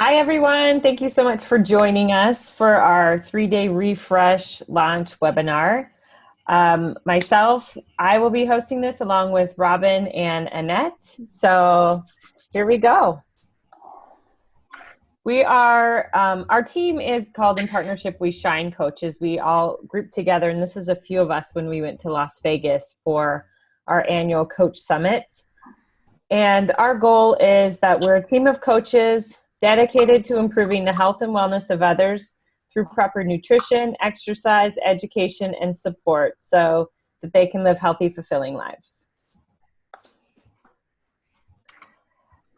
Hi, everyone. Thank you so much for joining us for our 3-day refresh launch webinar. I will be hosting this along with Robin and Annette. So here we go. Our team is called In Partnership We Shine Coaches. We all grouped together, and this is a few of us when we went to Las Vegas for our annual Coach Summit. And our goal is that we're a team of coaches dedicated to improving the health and wellness of others through proper nutrition, exercise, education, and support so that they can live healthy, fulfilling lives.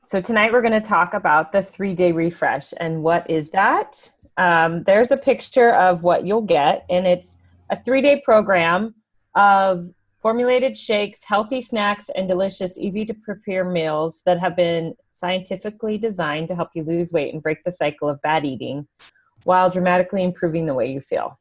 So tonight we're going to talk about the 3-day refresh. And what is that? There's a picture of what you'll get, and it's a 3-day program of formulated shakes, healthy snacks, and delicious, easy-to-prepare meals that have been scientifically designed to help you lose weight and break the cycle of bad eating while dramatically improving the way you feel.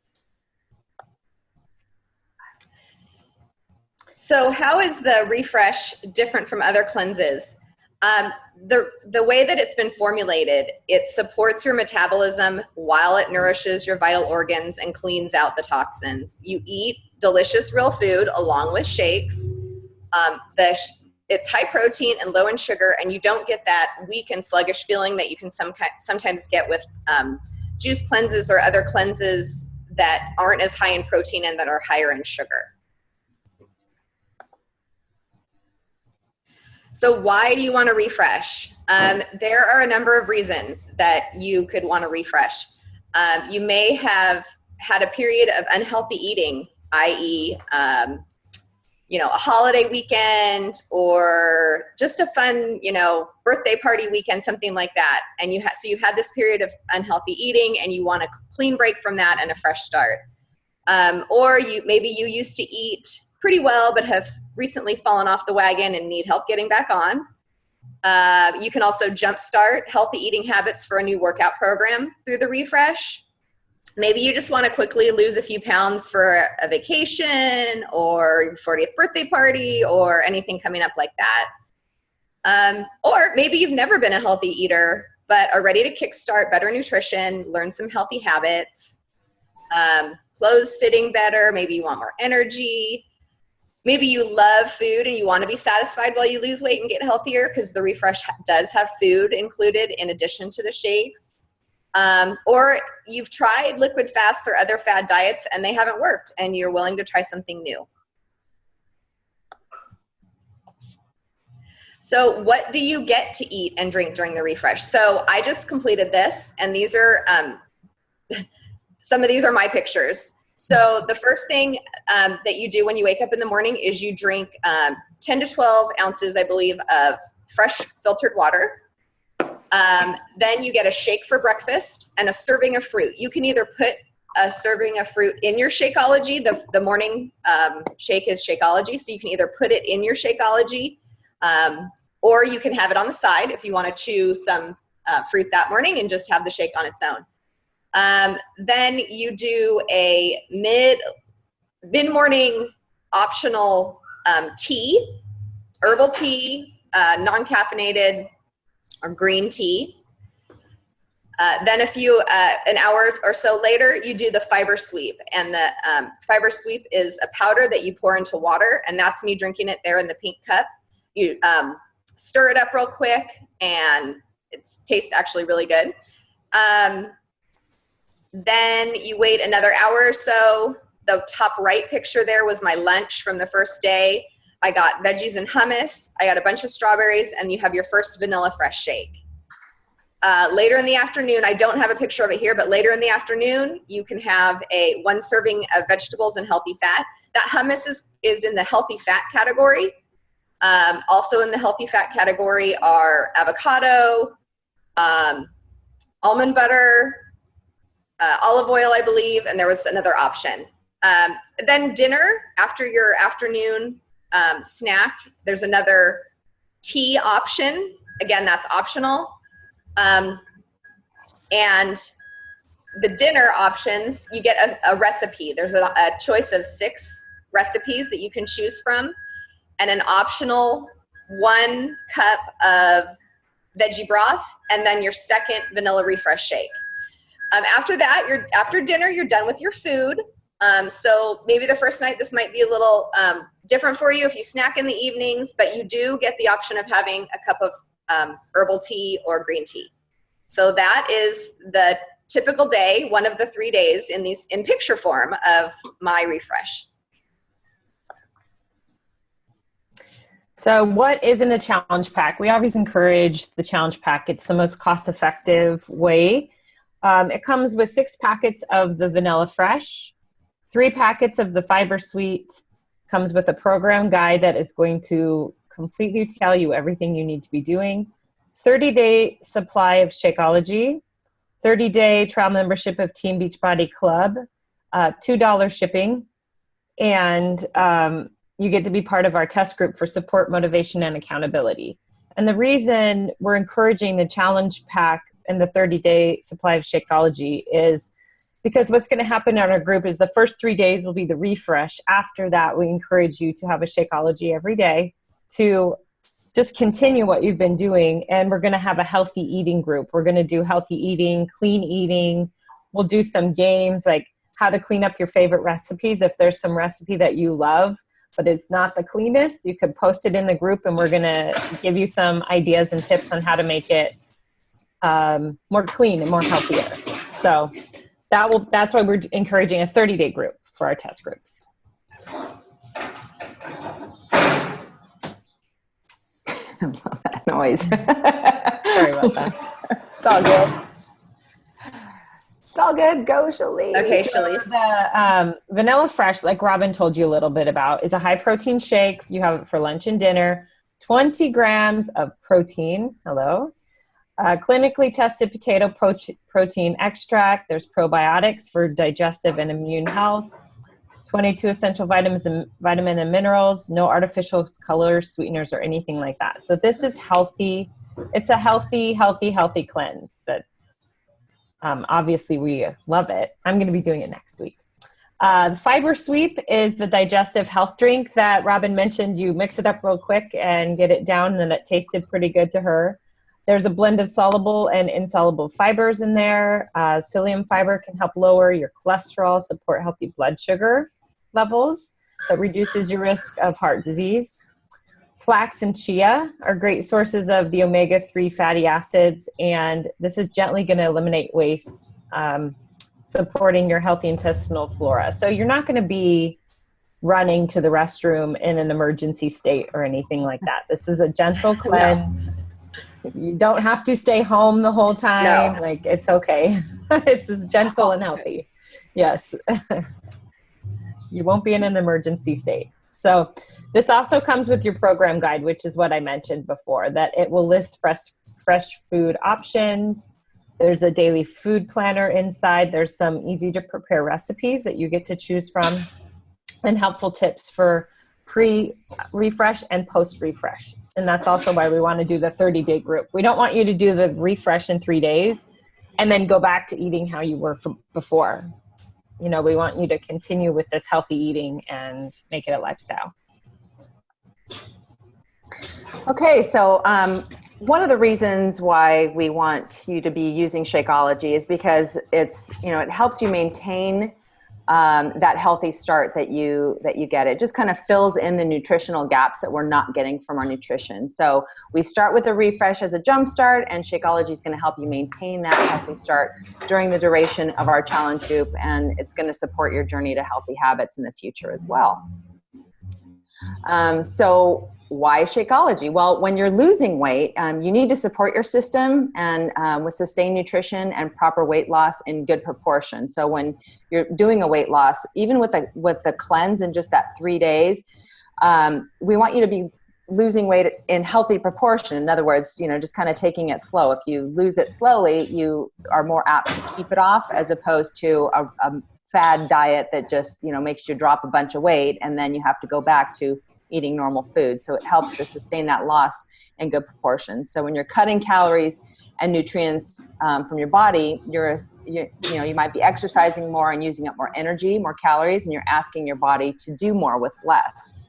So how is the refresh different from other cleanses? The way that it's been formulated, it supports your metabolism while it nourishes your vital organs and cleans out the toxins. You eat delicious real food along with shakes. It's high protein and low in sugar, and you don't get that weak and sluggish feeling that you can sometimes get with juice cleanses or other cleanses that aren't as high in protein and that are higher in sugar. So why do you want to refresh? There are a number of reasons that you could want to refresh. You may have had a period of unhealthy eating, i.e., a holiday weekend or just a fun, birthday party weekend, something like that. And so you had this period of unhealthy eating and you want a clean break from that and a fresh start. Or maybe you used to eat pretty well but have recently fallen off the wagon and need help getting back on. You can also jumpstart healthy eating habits for a new workout program through the refresh. Maybe you just want to quickly lose a few pounds for a vacation or your 40th birthday party or anything coming up like that. Or maybe you've never been a healthy eater but are ready to kickstart better nutrition, learn some healthy habits, clothes fitting better, maybe you want more energy. Maybe you love food and you want to be satisfied while you lose weight and get healthier because the refresh does have food included in addition to the shakes. Or you've tried liquid fasts or other fad diets and they haven't worked and you're willing to try something new. So what do you get to eat and drink during the refresh? So I just completed this, and these are, some of these are my pictures. So the first thing that you do when you wake up in the morning is you drink 10 to 12 ounces, I believe, of fresh filtered water. Then you get a shake for breakfast and a serving of fruit. You can either put a serving of fruit in your Shakeology. The morning shake is Shakeology, so you can either put it in your Shakeology or you can have it on the side if you want to chew some fruit that morning and just have the shake on its own. Then you do a mid-morning optional tea, herbal tea, non-caffeinated or green tea. Then an hour or so later, you do the fiber sweep. And the fiber sweep is a powder that you pour into water, and that's me drinking it there in the pink cup. You stir it up real quick, and it tastes actually really good. Then you wait another hour or so. The top right picture there was my lunch from the first day. I got veggies and hummus. I got a bunch of strawberries, and you have your first vanilla fresh shake. Later in the afternoon, I don't have a picture of it here, but later in the afternoon, you can have one serving of vegetables and healthy fat. That hummus is in the healthy fat category. Also in the healthy fat category are avocado, almond butter, olive oil, I believe, and there was another option. Then dinner, after your afternoon snack, there's another tea option. Again, that's optional. And the dinner options, you get a recipe. There's a choice of 6 recipes that you can choose from, and an optional 1 cup of veggie broth, and then your second vanilla refresh shake. After that, after dinner, you're done with your food. So maybe the first night, this might be a little different for you if you snack in the evenings, but you do get the option of having a cup of herbal tea or green tea. So that is the typical day, one of the 3 days in picture form of my refresh. So what is in the challenge pack? We always encourage the challenge pack. It's the most cost-effective way. It comes with 6 packets of the Vanilla Fresh, 3 packets of the Fiber Sweet, comes with a program guide that is going to completely tell you everything you need to be doing, 30-day supply of Shakeology, 30-day trial membership of Team Beachbody Club, $2 shipping, and you get to be part of our test group for support, motivation, and accountability. And the reason we're encouraging the challenge pack and the 30-day supply of Shakeology is because what's going to happen in our group is the first 3 days will be the refresh. After that, we encourage you to have a Shakeology every day to just continue what you've been doing. And we're going to have a healthy eating group. We're going to do healthy eating, clean eating. We'll do some games like how to clean up your favorite recipes. If there's some recipe that you love, but it's not the cleanest, you could post it in the group and we're going to give you some ideas and tips on how to make it more clean and more healthier. So that's why we're encouraging a 30-day group for our test groups. I love that noise. Sorry about that. It's all good. It's all good. Go, Shalise. Okay, Shalise. The Vanilla Fresh, like Robin told you a little bit about, is a high-protein shake. You have it for lunch and dinner. 20 grams of protein. Hello. Clinically tested potato protein extract. There's probiotics for digestive and immune health. 22 essential vitamins and minerals. No artificial colors, sweeteners, or anything like that. So this is healthy. It's a healthy cleanse that obviously we love it. I'm going to be doing it next week. Fiber Sweep is the digestive health drink that Robin mentioned. You mix it up real quick and get it down, and it tasted pretty good to her. There's a blend of soluble and insoluble fibers in there. Psyllium fiber can help lower your cholesterol, support healthy blood sugar levels, that reduces your risk of heart disease. Flax and chia are great sources of the omega-3 fatty acids, and this is gently going to eliminate waste, supporting your healthy intestinal flora. So you're not going to be running to the restroom in an emergency state or anything like that. This is a gentle cleanse. No. You don't have to stay home the whole time. No. Like, it's okay. It's just gentle and healthy. Yes. You won't be in an emergency state. So this also comes with your program guide, which is what I mentioned before, that it will list fresh food options. There's a daily food planner inside. There's some easy to prepare recipes that you get to choose from, and helpful tips for pre-refresh and post-refresh. And that's also why we want to do the 30-day group. We don't want you to do the refresh in 3 days and then go back to eating how you were before. You know, we want you to continue with this healthy eating and make it a lifestyle. Okay, so one of the reasons why we want you to be using Shakeology is because it's, it helps you maintain that healthy start that you get. It just kind of fills in the nutritional gaps that we're not getting from our nutrition. So we start with a refresh as a jump start, and Shakeology is going to help you maintain that healthy start during the duration of our challenge group, and it's going to support your journey to healthy habits in the future as well. So why Shakeology? Well, when you're losing weight, you need to support your system and with sustained nutrition and proper weight loss in good proportion. So when you're doing a weight loss, even with the cleanse in just that 3 days, we want you to be losing weight in healthy proportion. In other words, just kind of taking it slow. If you lose it slowly, you are more apt to keep it off, as opposed to a fad diet that just, makes you drop a bunch of weight and then you have to go back to eating normal food. So it helps to sustain that loss in good proportions. So when you're cutting calories and nutrients from your body, you might be exercising more and using up more energy, more calories, and you're asking your body to do more with less.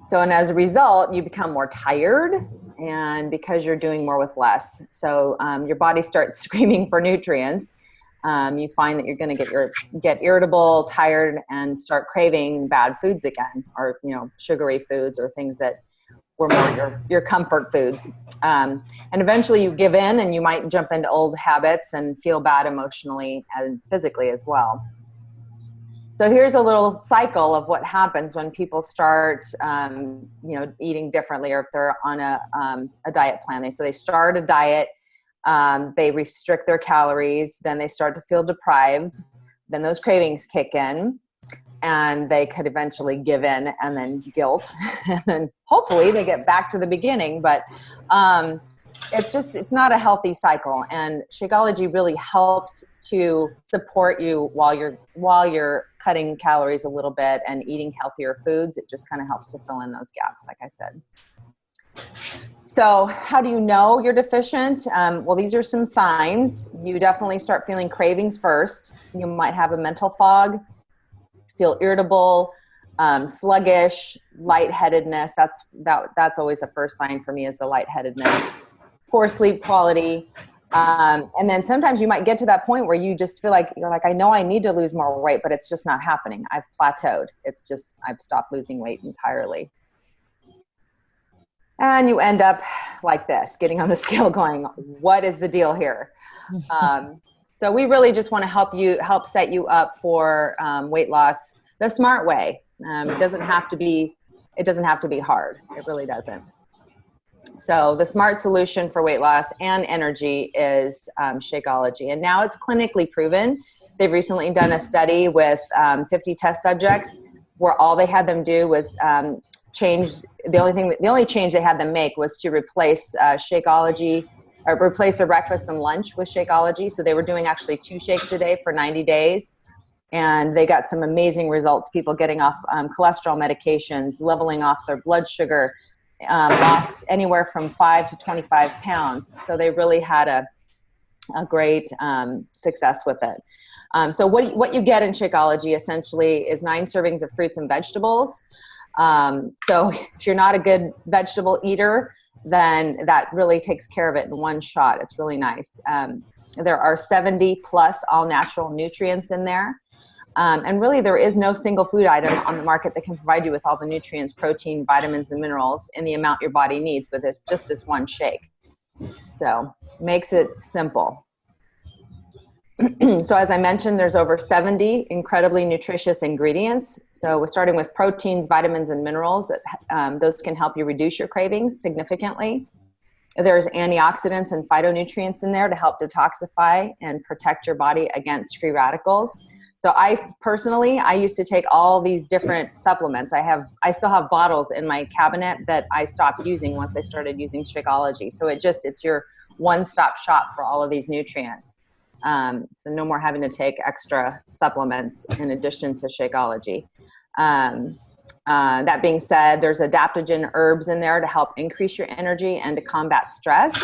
So, and as a result, you become more tired, and because you're doing more with less. So your body starts screaming for nutrients. You find that you're going to get irritable, tired, and start craving bad foods again, or sugary foods or things that were more your comfort foods. And eventually you give in, and you might jump into old habits and feel bad emotionally and physically as well. So here's a little cycle of what happens when people start, eating differently, or if they're on a diet plan. So they start a diet, they restrict their calories, then they start to feel deprived, then those cravings kick in, and they could eventually give in, and then guilt, and then hopefully they get back to the beginning. But it's not a healthy cycle, and Shakeology really helps to support you while you're cutting calories a little bit and eating healthier foods. It just kind of helps to fill in those gaps, like I said. So how do you know you're deficient? Well, these are some signs. You definitely start feeling cravings first. You might have a mental fog, feel irritable, sluggish, lightheadedness. That's always the first sign for me, is the lightheadedness. Poor sleep quality. And then sometimes you might get to that point where you just feel like I know I need to lose more weight, but it's just not happening. I've plateaued. It's just, I've stopped losing weight entirely. And you end up like this, getting on the scale going, what is the deal here? So we really just want to help set you up for weight loss the smart way. It doesn't have to be hard. It really doesn't. So the smart solution for weight loss and energy is Shakeology. And now it's clinically proven. They've recently done a study with 50 test subjects where all they had them do was the only change they had them make was to replace Shakeology, or replace their breakfast and lunch with Shakeology. So they were doing actually 2 shakes a day for 90 days. And they got some amazing results. People getting off cholesterol medications, leveling off their blood sugar, lost anywhere from 5 to 25 pounds. So they really had a great success with it. So what you get in Shakeology essentially is 9 servings of fruits and vegetables. So if you're not a good vegetable eater, then that really takes care of it in one shot. It's really nice. There are 70 plus all natural nutrients in there. And really there is no single food item on the market that can provide you with all the nutrients, protein, vitamins, and minerals in the amount your body needs with just this one shake. So makes it simple. So as I mentioned, there's over 70 incredibly nutritious ingredients. So we're starting with proteins, vitamins, and minerals. Those can help you reduce your cravings significantly. There's antioxidants and phytonutrients in there to help detoxify and protect your body against free radicals. So I used to take all these different supplements. I still have bottles in my cabinet that I stopped using once I started using Shakeology. So it's your one-stop shop for all of these nutrients. So no more having to take extra supplements in addition to Shakeology. That being said, there's adaptogen herbs in there to help increase your energy and to combat stress.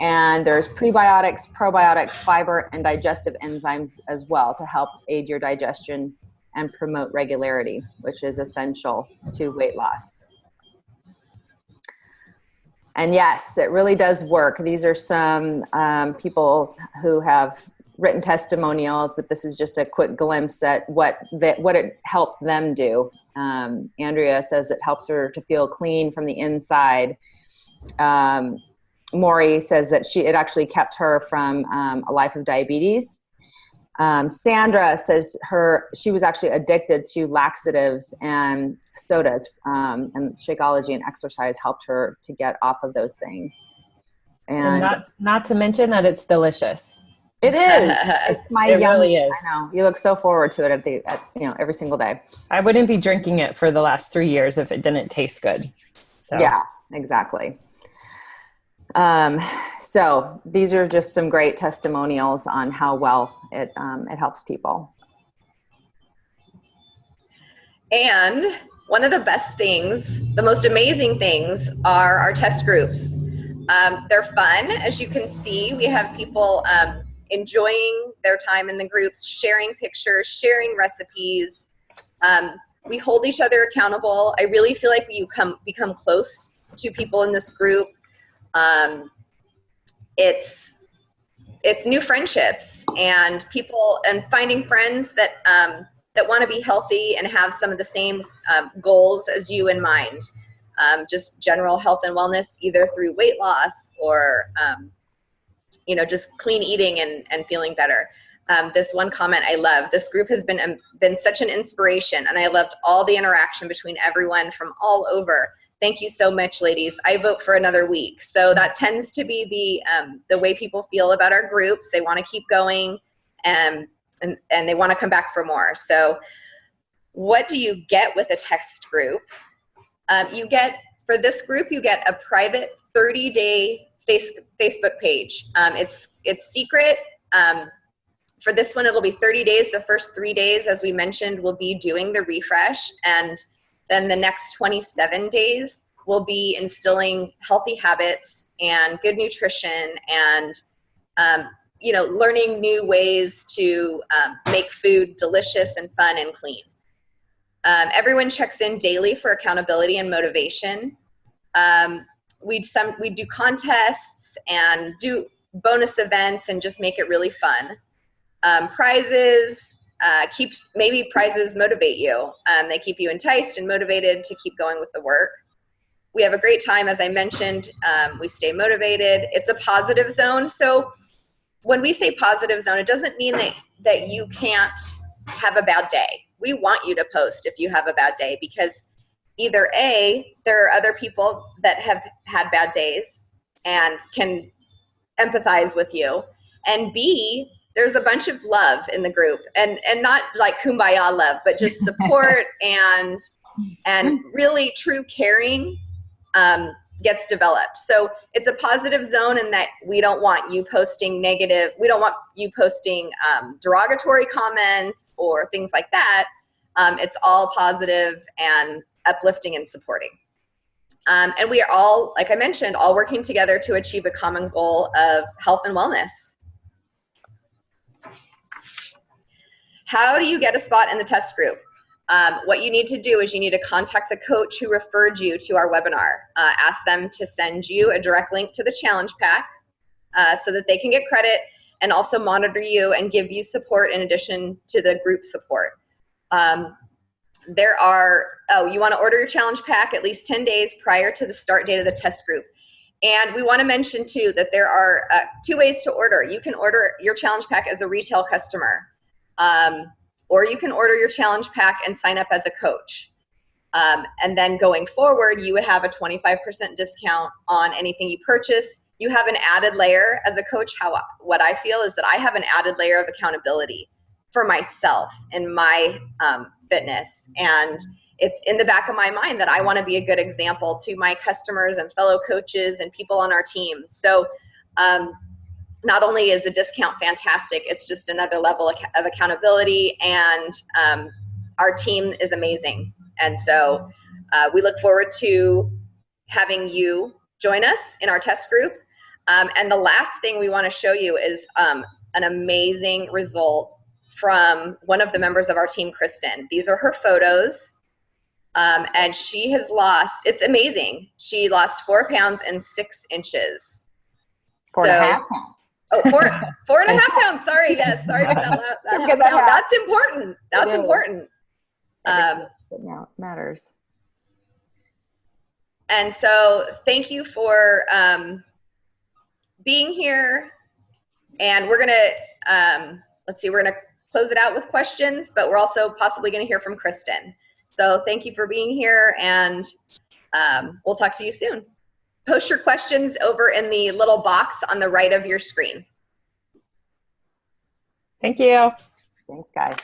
And there's prebiotics, probiotics, fiber, and digestive enzymes as well to help aid your digestion and promote regularity, which is essential to weight loss. And yes, it really does work. These are some people who have written testimonials, but this is just a quick glimpse at what it helped them do. Andrea says it helps her to feel clean from the inside. Maury says that it actually kept her from a life of diabetes. Sandra says she was actually addicted to laxatives and sodas, and Shakeology and exercise helped her to get off of those things. And not to mention that it's delicious. It is. It's my it really is. I know. You look so forward to it every single day. I wouldn't be drinking it for the last 3 years if it didn't taste good. So. Yeah, exactly. So these are just some great testimonials on how well it helps people. And one of the best things, the most amazing things, are our test groups. They're fun. As you can see, we have people enjoying their time in the groups, sharing pictures, sharing recipes. We hold each other accountable. I really feel like we become close to people in this group. It's new friendships and people, and finding friends that that want to be healthy and have some of the same goals as you in mind. Just general health and wellness, either through weight loss or just clean eating and feeling better. This one comment I love. This group has been such an inspiration, and I loved all the interaction between everyone from all over. Thank you so much, ladies. I vote for another week. So that tends to be the way people feel about our groups. They want to keep going, and they want to come back for more. So what do you get with a text group? For this group, you get a private 30-day Facebook page. It's secret. For this one, it'll be 30 days. The first 3 days, as we mentioned, will be doing the refresh, and then the next 27 days will be instilling healthy habits and good nutrition and learning new ways to make food delicious and fun and clean. Everyone checks in daily for accountability and motivation. We do contests and do bonus events and just make it really fun. Prizes prizes motivate you. They keep you enticed and motivated to keep going with the work. We have a great time, as I mentioned. We stay motivated. It's a positive zone. So when we say positive zone, it doesn't mean that you can't have a bad day. We want you to post if you have a bad day, because either A, there are other people that have had bad days and can empathize with you, and B, there's a bunch of love in the group, and not like kumbaya love, but just support and really true caring gets developed. So it's a positive zone in that we don't want you posting negative, we don't want you posting derogatory comments or things like that. It's all positive and uplifting and supporting. And we are all, like I mentioned, all working together to achieve a common goal of health and wellness. How do you get a spot in the test group? What you need to do is you need to contact the coach who referred you to our webinar. Ask them to send you a direct link to the challenge pack so that they can get credit and also monitor you and give you support in addition to the group support. You want to order your challenge pack at least 10 days prior to the start date of the test group. And we want to mention too that there are 2 ways to order. You can order your challenge pack as a retail customer, or you can order your challenge pack and sign up as a coach. And then going forward, you would have a 25% discount on anything you purchase. You have an added layer as a coach. What I feel is that I have an added layer of accountability for myself in my fitness. And it's in the back of my mind that I want to be a good example to my customers and fellow coaches and people on our team. So not only is the discount fantastic, it's just another level of accountability, and our team is amazing. And so we look forward to having you join us in our test group. And the last thing we want to show you is an amazing result from one of the members of our team, Kristen. These are her photos. And she has lost, it's amazing. She lost 4 pounds and 6 inches. 4.5 pounds. Oh, 4.5 pounds. Sorry. Yes. Sorry to that. That's important. That's important. It matters. And so thank you for being here. And we're going to, we're going to close it out with questions, but we're also possibly going to hear from Kristen. So thank you for being here, and we'll talk to you soon. Post your questions over in the little box on the right of your screen. Thank you. Thanks, guys.